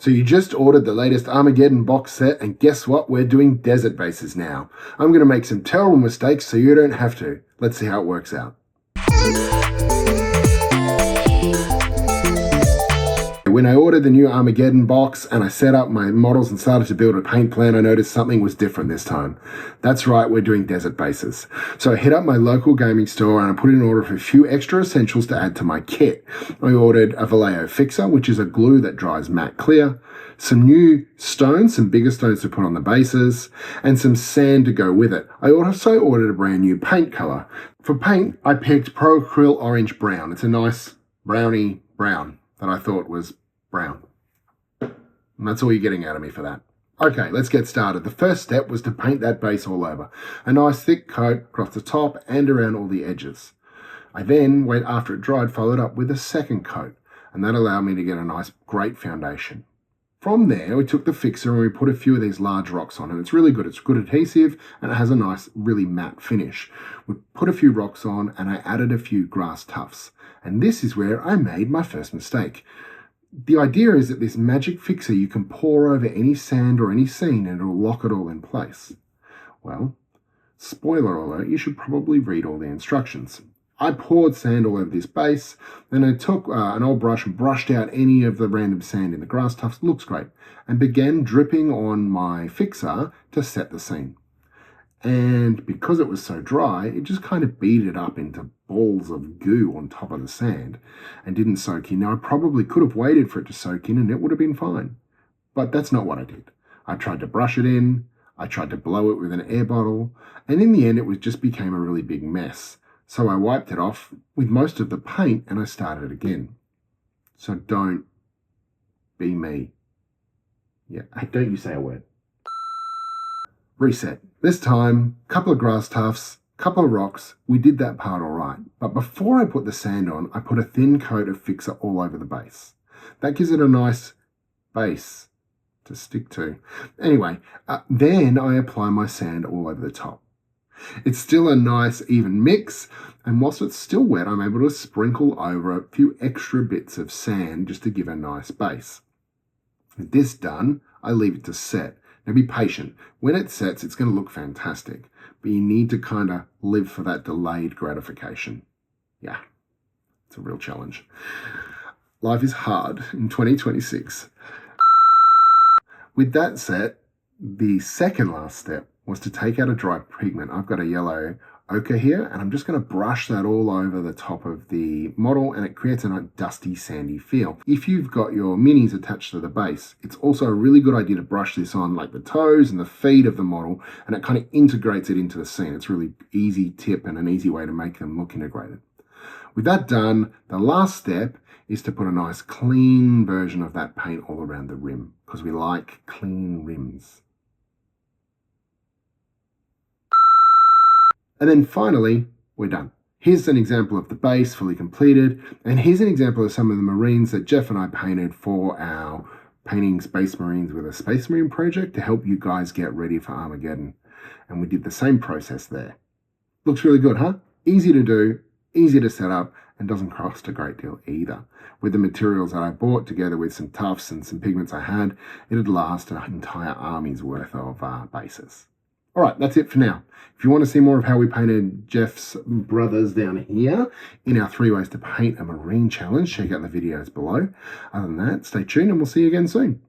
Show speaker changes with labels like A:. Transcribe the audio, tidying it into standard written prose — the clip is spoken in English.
A: So you just ordered the latest Armageddon box set, and guess what? We're doing desert bases now. I'm going to make some terrible mistakes so you don't have to. Let's see how it works out. When I ordered the new Armageddon box and I set up my models and started to build a paint plan, I noticed something was different this time. That's right, we're doing desert bases. So I hit up my local gaming store and I put in an order for a few extra essentials to add to my kit. I ordered a Vallejo fixer, which is a glue that dries matte clear, some new stones, some bigger stones to put on the bases, and some sand to go with it. I also ordered a brand new paint color. For paint, I picked Pro Acryl Orange Brown. It's a nice browny brown that I thought was brown. And that's all you're getting out of me for that. Okay, let's get started. The first step was to paint that base all over. A nice thick coat across the top and around all the edges. I then, after it dried, followed up with a second coat, and that allowed me to get a nice, great foundation. From there, we took the fixer and we put a few of these large rocks on, and it's really good. It's good adhesive, and it has a nice, really matte finish. We put a few rocks on, and I added a few grass tufts. And this is where I made my first mistake. The idea is that this magic fixer you can pour over any sand or any scene and it'll lock it all in place. Well, spoiler alert, you should probably read all the instructions. I poured sand all over this base, then I took an old brush and brushed out any of the random sand in the grass tufts, looks great, and began dripping on my fixer to set the scene. And because it was so dry, it just kind of beat it up into balls of goo on top of the sand and didn't soak in. Now, I probably could have waited for it to soak in and it would have been fine. But that's not what I did. I tried to brush it in, I tried to blow it with an air bottle, and in the end it just became a really big mess. So I wiped it off with most of the paint and I started again. So don't be me. Yeah, don't you say a word. Reset. This time, couple of grass tufts, couple of rocks. We did that part all right. But before I put the sand on, I put a thin coat of fixer all over the base. That gives it a nice base to stick to. Anyway, then I apply my sand all over the top. It's still a nice even mix, and whilst it's still wet, I'm able to sprinkle over a few extra bits of sand just to give a nice base. With this done, I leave it to set. Now be patient. When it sets, it's going to look fantastic, but you need to kind of live for that delayed gratification. Yeah, it's a real challenge. Life is hard in 2026. With that set, the second last step was to take out a dry pigment. I've got a yellow ochre here, and I'm just going to brush that all over the top of the model, and it creates a nice dusty, sandy feel. If you've got your minis attached to the base, it's also a really good idea to brush this on like the toes and the feet of the model, and it kind of integrates it into the scene. It's a really easy tip and an easy way to make them look integrated. With that done, the last step is to put a nice clean version of that paint all around the rim, because we like clean rims. And then finally, we're done. Here's an example of the base fully completed, and here's an example of some of the marines that Geoff and I painted for our Painting Space Marines with a Space Marine project to help you guys get ready for Armageddon. And we did the same process there. Looks really good, huh? Easy to do, easy to set up, and doesn't cost a great deal either. With the materials that I bought, together with some tufts and some pigments I had, it'd last an entire army's worth of bases. All right, that's it for now. If you want to see more of how we painted Geoff's brothers down here in our 3 ways to paint a marine challenge, check out the videos below. Other than that, stay tuned and we'll see you again soon.